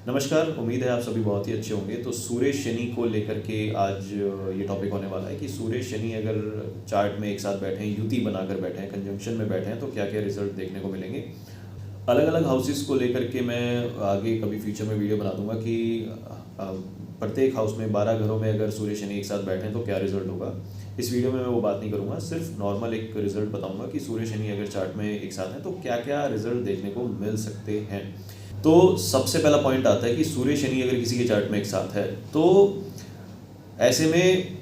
नमस्कार, उम्मीद है आप सभी बहुत ही अच्छे होंगे। तो सूर्य शनि को लेकर के आज ये टॉपिक होने वाला है कि सूर्य शनि अगर चार्ट में एक साथ बैठे हैं, युति बनाकर बैठे हैं, कंजंक्शन में बैठे हैं, तो क्या क्या रिजल्ट देखने को मिलेंगे। अलग अलग हाउसेस को लेकर के मैं आगे कभी फ्यूचर में वीडियो बना दूंगा कि प्रत्येक हाउस में 12 घरों में अगर सूर्य शनि एक साथ बैठे हैं तो क्या रिजल्ट होगा। इस वीडियो में मैं वो बात नहीं करूँगा, सिर्फ नॉर्मल एक रिजल्ट बताऊँगा कि सूर्य शनि अगर चार्ट में एक साथ हैं तो क्या क्या रिजल्ट देखने को मिल सकते हैं। तो सबसे पहला पॉइंट आता है कि सूर्य शनि अगर किसी के चार्ट में एक साथ है तो ऐसे में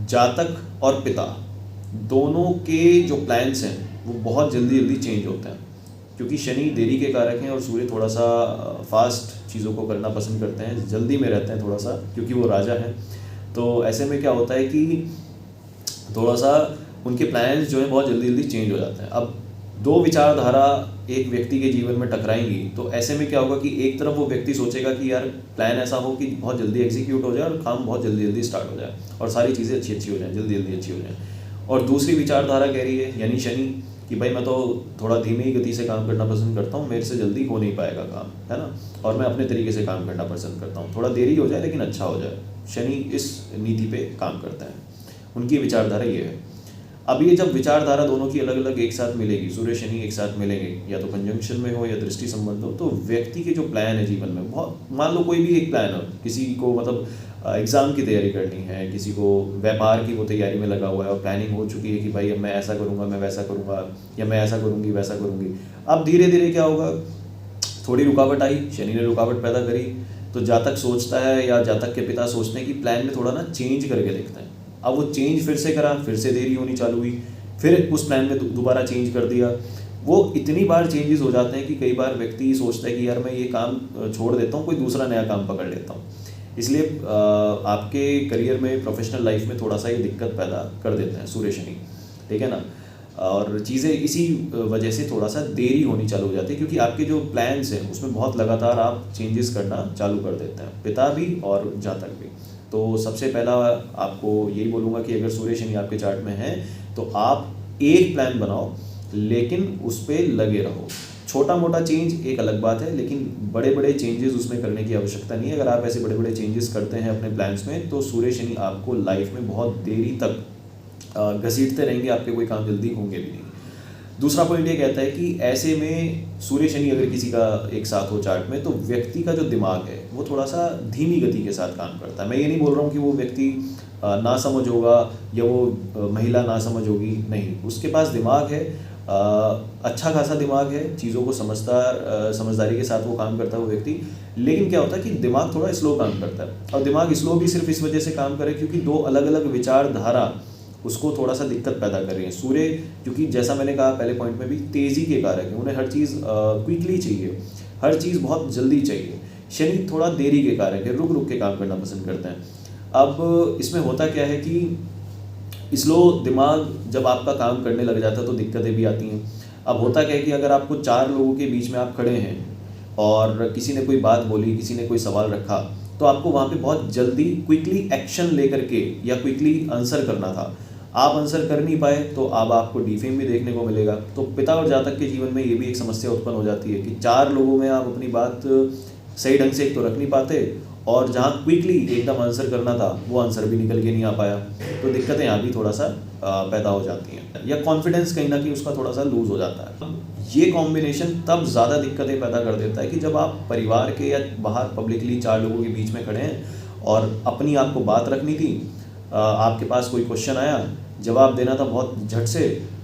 जातक और पिता दोनों के जो प्लान्स हैं वो बहुत जल्दी जल्दी चेंज होते हैं, क्योंकि शनि देरी के कारक हैं और सूर्य थोड़ा सा फास्ट चीज़ों को करना पसंद करते हैं, जल्दी में रहते हैं थोड़ा सा, क्योंकि वो राजा हैं। तो ऐसे में क्या होता है कि थोड़ा सा उनके प्लान्स जो हैं बहुत जल्दी जल्दी चेंज हो जाते हैं। अब दो विचारधारा एक व्यक्ति के जीवन में टकराएंगी तो ऐसे में क्या होगा कि एक तरफ वो व्यक्ति सोचेगा कि यार प्लान ऐसा हो कि बहुत जल्दी एग्जीक्यूट हो जाए और काम बहुत जल्दी जल्दी स्टार्ट हो जाए और सारी चीज़ें अच्छी अच्छी हो जाएं, जल्दी जल्दी अच्छी हो जाएं। और दूसरी विचारधारा कह रही है यानी शनि कि भाई मैं तो थोड़ा धीमी ही गति से काम करना पसंद करता हूँ, मेरे से जल्दी हो नहीं पाएगा काम, है ना, और मैं अपने तरीके से काम करना पसंद करता हूँ, थोड़ा देरी हो जाए लेकिन अच्छा हो जाए। शनि इस नीति पे काम करते हैं, उनकी विचारधारा ये है। अब ये जब विचारधारा दोनों की अलग अलग एक साथ मिलेगी, सूर्य शनि एक साथ मिलेंगे, या तो कंजंक्शन में हो या दृष्टि संबंध हो, तो व्यक्ति के जो प्लान है जीवन में, बहुत मान लो कोई भी एक प्लान हो, किसी को मतलब एग्ज़ाम की तैयारी करनी है, किसी को व्यापार की वो तैयारी में लगा हुआ है और प्लानिंग हो चुकी है कि भाई अब मैं ऐसा करूँगा, मैं वैसा करूँगा, या मैं ऐसा करूँगी वैसा करूँगी। अब धीरे धीरे क्या होगा, थोड़ी रुकावट आई, शनि ने रुकावट पैदा करी, तो जातक सोचता है या जातक के पिता सोचते हैं कि प्लान में थोड़ा ना चेंज करके देखते हैं। अब वो चेंज फिर से करा, फिर से देरी होनी चालू हुई, फिर उस प्लान में दोबारा चेंज कर दिया। वो इतनी बार चेंजेस हो जाते हैं कि कई बार व्यक्ति सोचता है कि यार मैं ये काम छोड़ देता हूँ, कोई दूसरा नया काम पकड़ लेता हूँ। इसलिए आपके करियर में, प्रोफेशनल लाइफ में थोड़ा सा ये दिक्कत पैदा कर देते हैं सूर्य शनि, ठीक है ना। और चीज़ें इसी वजह से थोड़ा सा देरी होनी चालू हो जाती है, क्योंकि आपके जो प्लान्स हैं उसमें बहुत लगातार आप चेंजेस करना चालू कर देते हैं, पिता भी और जातक भी। तो सबसे पहला आपको यही बोलूँगा कि अगर सूर्य शनि आपके चार्ट में है तो आप एक प्लान बनाओ, लेकिन उस पर लगे रहो। छोटा मोटा चेंज एक अलग बात है, लेकिन बड़े बड़े चेंजेस उसमें करने की आवश्यकता नहीं है। अगर आप ऐसे बड़े बड़े चेंजेस करते हैं अपने प्लान्स में तो सूर्य शनि आपको लाइफ में बहुत देरी तक घसीटते रहेंगे, आपके कोई काम जल्दी होंगे भी नहीं। दूसरा पॉइंट ये कहता है कि ऐसे में सूर्य शनि अगर किसी का एक साथ हो चार्ट में तो व्यक्ति का जो दिमाग है वो थोड़ा सा धीमी गति के साथ काम करता है। मैं ये नहीं बोल रहा हूँ कि वो व्यक्ति ना समझ होगा या वो महिला ना समझ होगी, नहीं, उसके पास दिमाग है, अच्छा खासा दिमाग है, चीज़ों को समझदारी के साथ वो काम करता है वो व्यक्ति। लेकिन क्या होता है कि दिमाग थोड़ा स्लो काम करता है, और दिमाग स्लो भी सिर्फ इस वजह से काम करे क्योंकि दो अलग अलग विचारधारा उसको थोड़ा सा दिक्कत पैदा कर रही है। सूर्य क्योंकि जैसा मैंने कहा पहले पॉइंट में भी, तेज़ी के कारक है, उन्हें हर चीज़ क्विकली चाहिए, हर चीज़ बहुत जल्दी चाहिए। शनि थोड़ा देरी के कारक है, रुक रुक के काम करना पसंद करते हैं। अब इसमें होता क्या है कि स्लो दिमाग जब आपका काम करने लग जाता है तो दिक्कतें भी आती हैं। अब होता क्या है कि अगर आपको 4 लोगों के बीच में आप खड़े हैं और किसी ने कोई बात बोली, किसी ने कोई सवाल रखा, तो आपको वहाँ पे बहुत जल्दी क्विकली एक्शन लेकर के या क्विकली आंसर करना था, आप आंसर कर नहीं पाए तो अब आपको डिफेम भी देखने को मिलेगा। तो पिता और जातक के जीवन में ये भी एक समस्या उत्पन्न हो जाती है कि 4 लोगों में आप अपनी बात सही ढंग से एक तो रख नहीं पाते, और जहाँ क्विकली एकदम आंसर करना था वो आंसर भी निकल के नहीं आ पाया, तो दिक्कतें यहाँ भी थोड़ा सा पैदा हो जाती हैं, या कॉन्फिडेंस कहीं ना कहीं उसका थोड़ा सा लूज हो जाता है। ये कॉम्बिनेशन तब ज़्यादा दिक्कतें पैदा कर देता है कि जब आप परिवार के या बाहर पब्लिकली 4 लोगों के बीच में खड़े हैं और अपनी आपको बात रखनी थी, आपके पास कोई क्वेश्चन आया, जवाब देना था बहुत झट से,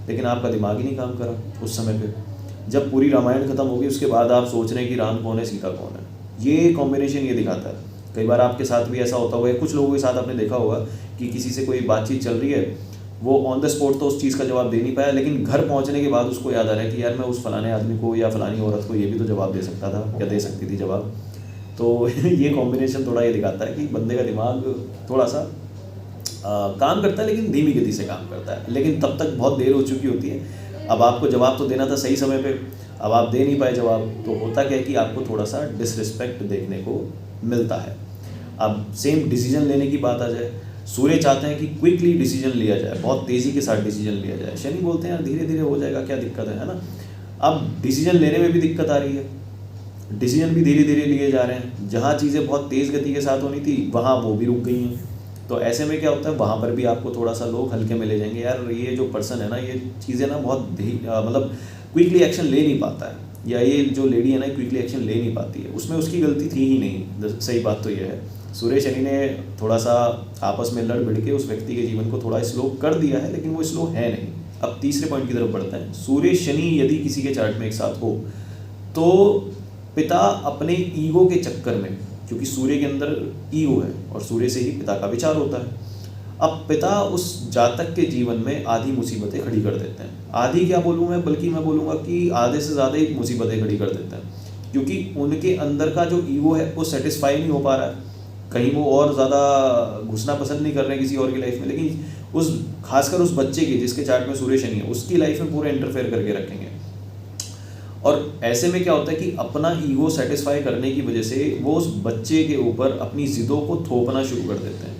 लेकिन आपका दिमाग ही नहीं काम करा उस समय पे। जब पूरी रामायण खत्म होगी उसके बाद आप सोच रहे हैं कि राम कौन है, सीता कौन है। ये कॉम्बिनेशन ये दिखाता है। कई बार आपके साथ भी ऐसा होता होगा, कुछ लोगों के साथ आपने देखा होगा कि किसी से कोई बातचीत चल रही है, वो ऑन द स्पॉट तो उस चीज़ का जवाब दे नहीं पाया, लेकिन घर पहुंचने के बाद उसको याद आ रहा है कि यार मैं उस फलाने आदमी को या फलानी औरत को ये भी तो जवाब दे सकता था या दे सकती थी जवाब। तो ये कॉम्बिनेशन थोड़ा ये दिखाता है कि बंदे का दिमाग थोड़ा सा काम करता है, लेकिन धीमी गति से काम करता है, लेकिन तब तक बहुत देर हो चुकी होती है। अब आपको जवाब तो देना था सही समय पे, अब आप दे नहीं पाए जवाब, तो होता क्या है कि आपको थोड़ा सा डिसरिस्पेक्ट देखने को मिलता है। अब सेम डिसीजन लेने की बात आ जाए, सूर्य चाहते हैं कि क्विकली डिसीजन लिया जाए, बहुत तेज़ी के साथ डिसीजन लिया जाए। शनि बोलते हैं यार धीरे धीरे हो जाएगा, क्या दिक्कत है ना। अब डिसीजन लेने में भी दिक्कत आ रही है, डिसीजन भी धीरे धीरे लिए जा रहे हैं, जहाँ चीज़ें बहुत तेज़ गति के साथ होनी थी वहाँ वो भी रुक गई हैं। तो ऐसे में क्या होता है, वहाँ पर भी आपको थोड़ा सा लोग हल्के में ले जाएंगे, यार ये जो पर्सन है ना, ये चीज़ें ना बहुत मतलब क्विकली एक्शन ले नहीं पाता है, या ये जो लेडी है ना क्विकली एक्शन ले नहीं पाती है। उसमें उसकी गलती थी ही नहीं, सही बात तो ये है। सूर्य शनि ने थोड़ा सा आपस में लड़ भिड़ के उस व्यक्ति के जीवन को थोड़ा स्लो कर दिया है, लेकिन वो स्लो है नहीं। अब तीसरे पॉइंट की तरफ बढ़ते हैं। सूर्य शनि यदि किसी के चार्ट में एक साथ हो तो पिता अपने ईगो के चक्कर में, क्योंकि सूर्य के अंदर ईगो है और सूर्य से ही पिता का विचार होता है, अब पिता उस जातक के जीवन में आधी मुसीबतें खड़ी कर देते हैं। आधी क्या बोलूँ मैं, बल्कि मैं बोलूँगा कि आधे से ज़्यादा ही मुसीबतें खड़ी कर देते हैं, क्योंकि उनके अंदर का जो ईगो है वो सेटिस्फाई नहीं हो पा रहा है, कहीं वो और ज़्यादा घुसना पसंद नहीं कर रहे हैं किसी और की लाइफ में, लेकिन उस खासकर उस बच्चे की जिसके चार्ट में सूर्य शनि है उसकी लाइफ में पूरा इंटरफेयर करके रखेंगे। और ऐसे में क्या होता है कि अपना ईगो सेटिस्फाई करने की वजह से वो उस बच्चे के ऊपर अपनी ज़िद्दों को थोपना शुरू कर देते हैं।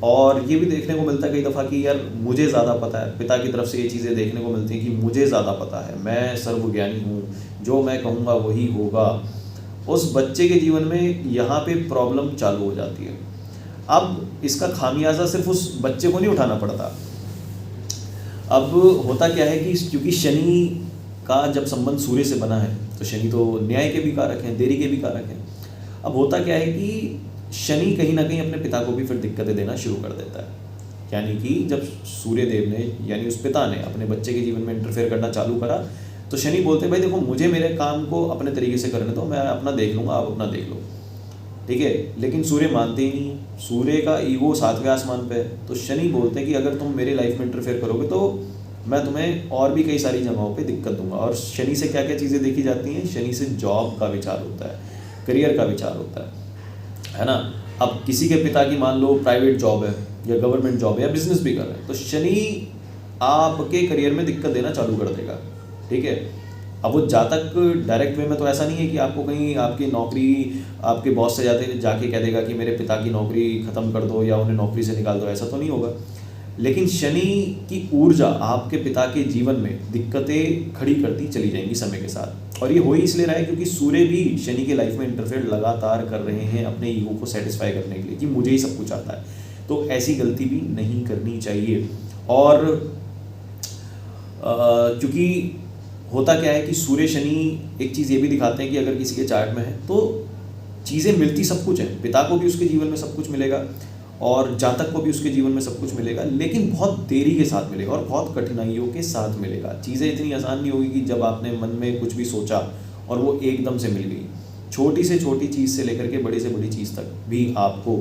और ये भी देखने को मिलता है कई दफ़ा कि यार मुझे ज़्यादा पता है, पिता की तरफ से ये चीज़ें देखने को मिलती हैं कि मुझे ज़्यादा पता है, मैं सर्वज्ञानी हूँ, जो मैं कहूँगा वही होगा। उस बच्चे के जीवन में यहाँ पे प्रॉब्लम चालू हो जाती है। अब इसका खामियाजा सिर्फ उस बच्चे को नहीं उठाना पड़ता। अब होता क्या है कि क्योंकि शनि का जब संबंध सूर्य से बना है, तो शनि तो न्याय के भी कारक हैं, देरी के भी कारक हैं। अब होता क्या है कि शनि कहीं ना कहीं अपने पिता को भी फिर दिक्कतें देना शुरू कर देता है। यानी कि जब सूर्य देव ने, यानी उस पिता ने अपने बच्चे के जीवन में इंटरफेयर करना चालू करा, तो शनि बोलते हैं भाई देखो मुझे मेरे काम को अपने तरीके से करने दो, मैं अपना देख लूँगा, आप अपना देख लो, ठीक है। लेकिन सूर्य मानते ही नहीं, सूर्य का ईगो 7वें आसमान पे है। तो शनि बोलते हैं कि अगर तुम मेरे लाइफ में इंटरफेयर करोगे तो मैं तुम्हें और भी कई सारी जगहों पे दिक्कत दूंगा। और शनि से क्या क्या चीज़ें देखी जाती हैं, शनि से जॉब का विचार होता है, करियर का विचार होता है ना। अब किसी के पिता की मान लो प्राइवेट जॉब है या गवर्नमेंट जॉब है या बिजनेस भी कर रहे हैं, तो शनि आपके करियर में दिक्कत देना चालू कर देगा, ठीक है। अब वो जातक डायरेक्ट वे में तो ऐसा नहीं है कि आपको कहीं आपकी नौकरी आपके बॉस से जाके कह देगा कि मेरे पिता की नौकरी ख़त्म कर दो या उन्हें नौकरी से निकाल दो, ऐसा तो नहीं होगा। लेकिन शनि की ऊर्जा आपके पिता के जीवन में दिक्कतें खड़ी करती चली जाएंगी समय के साथ। और ये हो ही इसलिए रहा है क्योंकि सूर्य भी शनि के लाइफ में इंटरफेयर लगातार कर रहे हैं अपने ईगो को सेटिस्फाई करने के लिए कि मुझे ही सब कुछ आता है। तो ऐसी गलती भी नहीं करनी चाहिए। और क्योंकि होता क्या है कि सूर्य शनि एक चीज़ ये भी दिखाते हैं कि अगर किसी के चार्ट में है तो चीज़ें मिलती सब कुछ है, पिता को भी उसके जीवन में सब कुछ मिलेगा और जातक को भी उसके जीवन में सब कुछ मिलेगा, लेकिन बहुत देरी के साथ मिलेगा और बहुत कठिनाइयों के साथ मिलेगा। चीज़ें इतनी आसान नहीं होगी कि जब आपने मन में कुछ भी सोचा और वो एकदम से मिल गई। छोटी से छोटी चीज़ से लेकर के बड़ी से बड़ी चीज़ तक भी आपको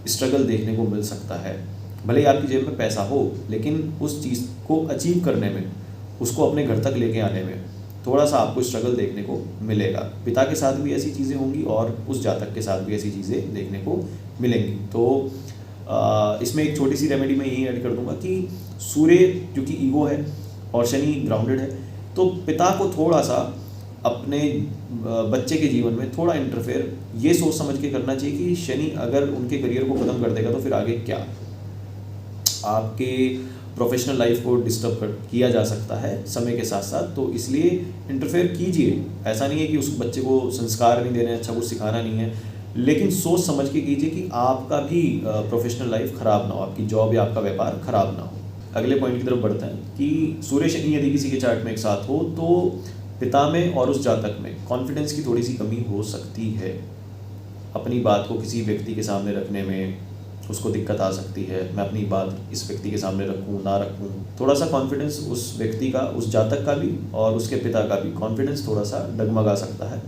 स्ट्रगल देखने को मिल सकता है। भले ही आपकी जेब में पैसा हो, लेकिन उस चीज़ को अचीव करने में, उसको अपने घर तक लेके आने में थोड़ा सा आपको स्ट्रगल देखने को मिलेगा। पिता के साथ भी ऐसी चीज़ें होंगी और उस जातक के साथ भी ऐसी चीज़ें देखने को मिलेंगी। तो इसमें एक छोटी सी रेमेडी मैं यही ऐड कर दूंगा कि सूर्य क्योंकि ईगो है और शनि ग्राउंडेड है, तो पिता को थोड़ा सा अपने बच्चे के जीवन में थोड़ा इंटरफेयर ये सोच समझ के करना चाहिए कि शनि अगर उनके करियर को ख़त्म कर देगा तो फिर आगे क्या, आपके प्रोफेशनल लाइफ को डिस्टर्ब किया जा सकता है समय के साथ साथ। तो इसलिए इंटरफेयर कीजिए। ऐसा नहीं है कि उस बच्चे को संस्कार नहीं देने, अच्छा कुछ सिखाना नहीं है, लेकिन सोच समझ के कीजिए कि आपका भी प्रोफेशनल लाइफ ख़राब ना हो, आपकी जॉब या आपका व्यापार ख़राब ना हो। अगले पॉइंट की तरफ बढ़ते हैं कि सूर्य शनि यदि किसी के चार्ट में एक साथ हो तो पिता में और उस जातक में कॉन्फिडेंस की थोड़ी सी कमी हो सकती है। अपनी बात को किसी व्यक्ति के सामने रखने में उसको दिक्कत आ सकती है। मैं अपनी बात इस व्यक्ति के सामने रखूँ ना रखूँ, थोड़ा सा कॉन्फिडेंस उस व्यक्ति का, उस जातक का भी और उसके पिता का भी कॉन्फिडेंस थोड़ा सा डगमगा सकता है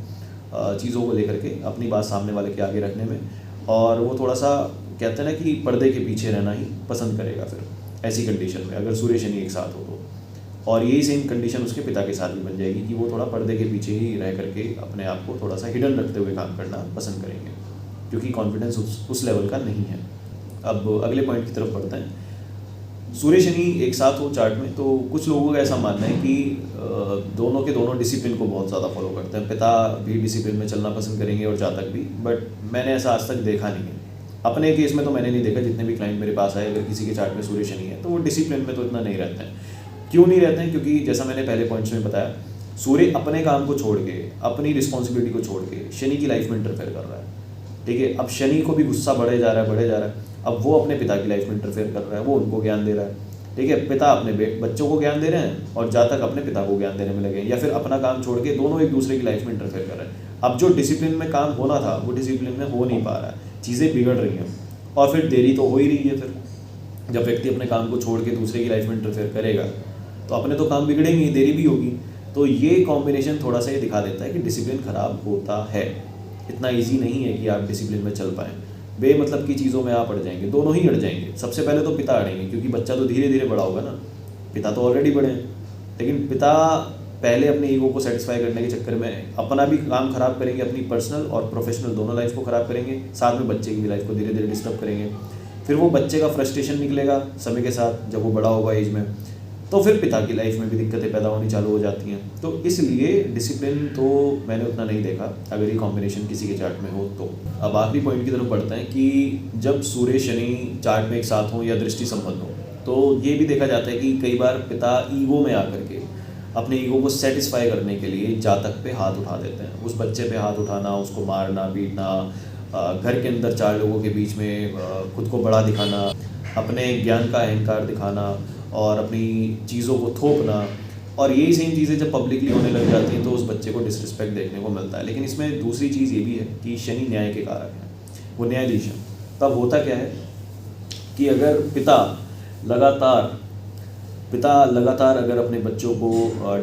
चीज़ों को लेकर के, अपनी बात सामने वाले के आगे रखने में। और वो थोड़ा सा कहते हैं ना कि पर्दे के पीछे रहना ही पसंद करेगा फिर ऐसी कंडीशन में, अगर सूर्य शनि एक साथ हो तो। और यही सेम कंडीशन उसके पिता के साथ भी बन जाएगी कि वो थोड़ा पर्दे के पीछे ही रह करके अपने आप को थोड़ा सा हिडन रखते हुए काम करना पसंद करेंगे, क्योंकि कॉन्फिडेंस उस लेवल का नहीं है। अब अगले पॉइंट की तरफ बढ़ते हैं। सूर्य शनि एक साथ हो चार्ट में तो कुछ लोगों का ऐसा मानना है कि दोनों के दोनों डिसिप्लिन को बहुत ज़्यादा फॉलो करते हैं। पिता भी डिसिप्लिन में चलना पसंद करेंगे और जातक भी, बट मैंने ऐसा आज तक देखा नहीं है। अपने केस में तो मैंने नहीं देखा, जितने भी क्लाइंट मेरे पास आए अगर किसी के चार्ट में सूर्य शनि है तो वो डिसिप्लिन में तो इतना नहीं रहते हैं। क्यों नहीं रहते हैं? क्योंकि जैसा मैंने पहले पॉइंट्स में बताया, सूर्य अपने काम को छोड़ के, अपनी रिस्पॉन्सिबिलिटी को छोड़ के शनि की लाइफ में इंटरफेयर कर रहा है। ठीक है, अब शनि को भी गुस्सा बढ़े जा रहा है। अब वो अपने पिता की लाइफ में इंटरफेयर कर रहा है, वो उनको ज्ञान दे रहा है। ठीक है, पिता अपने बच्चों को ज्ञान दे रहे हैं और जातक अपने पिता को ज्ञान देने में लगे, या फिर अपना काम छोड़ के दोनों एक दूसरे की लाइफ में इंटरफेयर कर रहे हैं। अब जो डिसिप्लिन में काम होना था वो डिसिप्लिन में हो नहीं पा रहा है, चीज़ें बिगड़ रही हैं और फिर देरी तो हो ही रही है। फिर जब व्यक्ति अपने काम को छोड़ के दूसरे की लाइफ में इंटरफेयर करेगा तो अपने तो काम बिगड़ेंगे, देरी भी होगी। तो ये कॉम्बिनेशन थोड़ा सा ये दिखा देता है कि डिसिप्लिन खराब होता है। इतना ईजी नहीं है कि आप डिसिप्लिन में चल पाएँ। बेमतलब की चीज़ों में आप अड़ जाएंगे, दोनों ही अड़ जाएंगे। सबसे पहले तो पिता अड़ेंगे, क्योंकि बच्चा तो धीरे धीरे बड़ा होगा ना, पिता तो ऑलरेडी बड़े हैं। लेकिन पिता पहले अपने ईगो को सेटिस्फाई करने के चक्कर में अपना भी काम खराब करेंगे, अपनी पर्सनल और प्रोफेशनल दोनों लाइफ को ख़राब करेंगे, साथ में बच्चे की भी लाइफ को धीरे धीरे डिस्टर्ब करेंगे। फिर वो बच्चे का फ्रस्ट्रेशन निकलेगा समय के साथ, जब वो बड़ा होगा एज में, तो फिर पिता की लाइफ में भी दिक्कतें पैदा होनी चालू हो जाती हैं। तो इसलिए डिसिप्लिन तो मैंने उतना नहीं देखा अगर ये कॉम्बिनेशन किसी के चार्ट में हो तो। अब आखिरी पॉइंट की तरफ बढ़ते हैं कि जब सूर्य शनि चार्ट में एक साथ हों या दृष्टि संबंध हो, तो ये भी देखा जाता है कि कई बार पिता ईगो में आकर के अपने ईगो को सेटिस्फाई करने के लिए जातक पे हाथ उठा देते हैं। उस बच्चे पे हाथ उठाना, उसको मारना पीटना, घर के अंदर 4 लोगों के बीच में खुद को बड़ा दिखाना, अपने ज्ञान का अहंकार दिखाना और अपनी चीज़ों को थोपना, और यही सेम चीज़ें जब पब्लिकली होने लग जाती हैं तो उस बच्चे को डिसरिस्पेक्ट देखने को मिलता है। लेकिन इसमें दूसरी चीज़ ये भी है कि शनि न्याय के कारक हैं, वो न्यायाधीश हैं। तब होता क्या है कि अगर पिता लगातार अगर अपने बच्चों को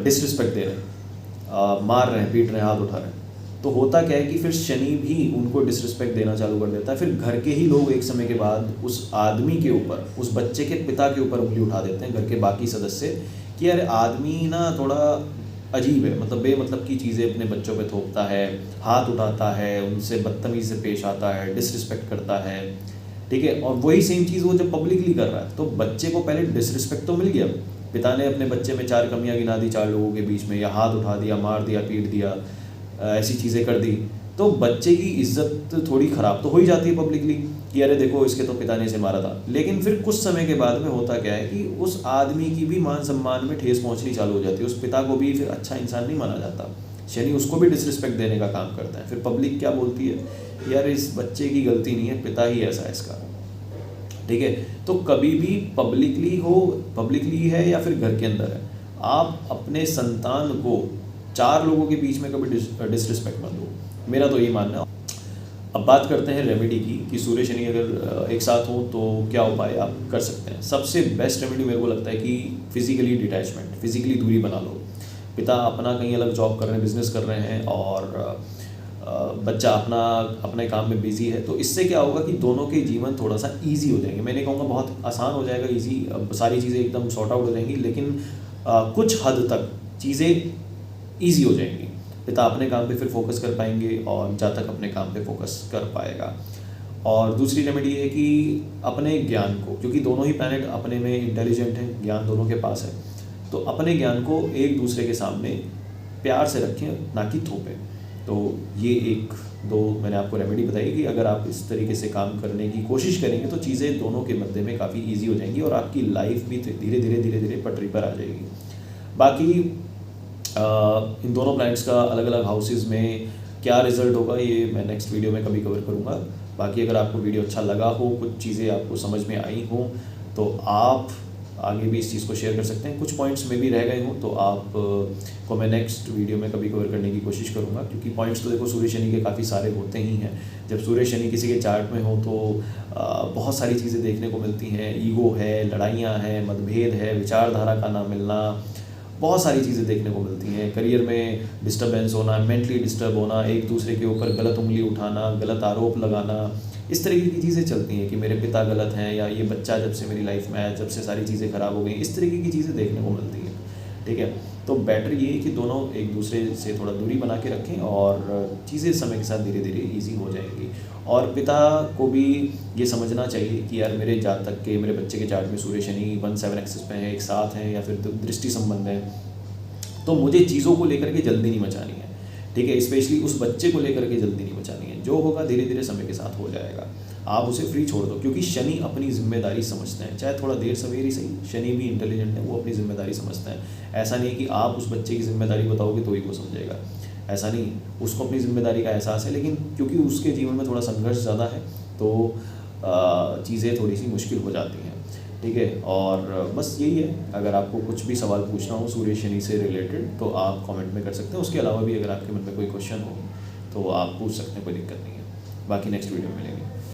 डिसरिस्पेक्ट दे रहे हैं, मार रहे हैं, पीट रहे हैं, हाथ उठा रहे हैं, तो होता क्या है कि फिर शनि भी उनको डिसरिस्पेक्ट देना चालू कर देता है। फिर घर के ही लोग एक समय के बाद उस आदमी के ऊपर, उस बच्चे के पिता के ऊपर उंगली उठा देते हैं, घर के बाकी सदस्य, कि यार आदमी ना थोड़ा अजीब है, मतलब बेमतलब की चीज़ें अपने बच्चों पे थोपता है, हाथ उठाता है, उनसे बदतमीज़ी से पेश आता है, डिसरिस्पेक्ट करता है। ठीक है, और वही सेम चीज़ वो जब पब्लिकली कर रहा है तो बच्चे को पहले डिसरिस्पेक्ट तो मिल गया, पिता ने अपने बच्चे में 4 कमियां गिना दी 4 लोगों के बीच में, या हाथ उठा दिया, मार दिया, पीट दिया, ऐसी चीज़ें कर दी, तो बच्चे की इज्जत थोड़ी ख़राब तो हो ही जाती है पब्लिकली कि अरे देखो इसके तो पिता ने इसे मारा था। लेकिन फिर कुछ समय के बाद में होता क्या है कि उस आदमी की भी मान सम्मान में ठेस पहुंचनी चालू हो जाती है, उस पिता को भी फिर अच्छा इंसान नहीं माना जाता। शनि उसको भी डिसरिस्पेक्ट देने का काम करता है। फिर पब्लिक क्या बोलती है, यार इस बच्चे की गलती नहीं है, पिता ही ऐसा है इसका। ठीक है, तो कभी भी पब्लिकली है या फिर घर के अंदर है, आप अपने संतान को 4 लोगों के बीच में कभी डिसरिस्पेक्ट मत दो, मेरा तो ये मानना है। अब बात करते हैं रेमेडी की कि सूर्य शनि अगर एक साथ हो तो क्या उपाय आप कर सकते हैं। सबसे बेस्ट रेमेडी मेरे को लगता है कि फिजिकली डिटैचमेंट, फिजिकली दूरी बना लो। पिता अपना कहीं अलग जॉब कर रहे हैं, बिजनेस कर रहे हैं, और बच्चा अपने काम में बिजी है, तो इससे क्या होगा कि दोनों के जीवन थोड़ा सा ईजी हो जाएंगे। मैं नहीं कहूँगा बहुत आसान हो जाएगा, ईजी, सारी चीज़ें एकदम सॉर्ट आउट हो जाएंगी, लेकिन कुछ हद तक चीज़ें ईजी हो जाएंगी। पिता अपने काम पे फिर फोकस कर पाएंगे और जातक अपने काम पे फोकस कर पाएगा। और दूसरी रेमेडी है कि अपने ज्ञान को, क्योंकि दोनों ही प्लैनेट अपने में इंटेलिजेंट हैं, ज्ञान दोनों के पास है, तो अपने ज्ञान को एक दूसरे के सामने प्यार से रखें, ना कि थोपें। तो ये 1-2 मैंने आपको रेमेडी बताई कि अगर आप इस तरीके से काम करने की कोशिश करेंगे तो चीज़ें दोनों के मध्य में काफ़ी ईजी हो जाएंगी और आपकी लाइफ भी धीरे धीरे पटरी पर आ जाएगी। बाकी इन दोनों प्लैनेट्स का अलग अलग हाउसेस में क्या रिजल्ट होगा ये मैं नेक्स्ट वीडियो में कभी कवर करूँगा। बाकी अगर आपको वीडियो अच्छा लगा हो, कुछ चीज़ें आपको समझ में आई हों, तो आप आगे भी इस चीज़ को शेयर कर सकते हैं। कुछ पॉइंट्स में भी रह गए हों तो आप को मैं नेक्स्ट वीडियो में कभी कवर करने की कोशिश करूँगा, क्योंकि पॉइंट्स तो देखो सूर्य शनि के काफ़ी सारे होते ही हैं। जब सूर्य शनि किसी के चार्ट में हो तो बहुत सारी चीज़ें देखने को मिलती हैं। ईगो है, लड़ाइयाँ हैं, मतभेद है, विचारधारा का ना मिलना, बहुत सारी चीज़ें देखने को मिलती हैं। करियर में डिस्टर्बेंस होना, मेंटली डिस्टर्ब होना, एक दूसरे के ऊपर गलत उंगली उठाना, गलत आरोप लगाना, इस तरीके की चीज़ें चलती हैं कि मेरे पिता गलत हैं, या ये बच्चा जब से मेरी लाइफ में आया जब से सारी चीज़ें ख़राब हो गई, इस तरीके की चीज़ें देखने को मिलती हैं। ठीक है, तो बेटर ये है कि दोनों एक दूसरे से थोड़ा दूरी बना के रखें और चीज़ें समय के साथ धीरे धीरे ईजी हो जाएंगी। और पिता को भी ये समझना चाहिए कि यार मेरे जातक के, मेरे बच्चे के चार्ट में सूर्य शनि 1-7 एक्सिस पे हैं, एक साथ हैं, या फिर दृष्टि संबंध है, तो मुझे चीज़ों को लेकर के जल्दी नहीं मचानी है। ठीक है, स्पेशली उस बच्चे को लेकर के जल्दी नहीं मचानी है। जो होगा धीरे धीरे समय के साथ हो जाएगा। आप उसे फ्री छोड़ दो, क्योंकि शनि अपनी जिम्मेदारी समझते हैं, चाहे थोड़ा देर सवेर ही सही, शनि भी इंटेलिजेंट है, वो अपनी जिम्मेदारी समझते हैं। ऐसा नहीं है कि आप उस बच्चे की जिम्मेदारी बताओगे तो ही वो समझेगा, ऐसा नहीं, उसको अपनी जिम्मेदारी का एहसास है, लेकिन क्योंकि उसके जीवन में थोड़ा संघर्ष ज़्यादा है तो चीज़ें थोड़ी सी मुश्किल हो जाती हैं, ठीक है। और बस यही है, अगर आपको कुछ भी सवाल पूछना हो सूर्य शनि से रिलेटेड तो आप कमेंट में कर सकते हैं। उसके अलावा भी अगर आपके मन में कोई क्वेश्चन हो तो आप पूछ सकते हैं, कोई दिक्कत नहीं है। बाकी नेक्स्ट वीडियो में मिलेंगे।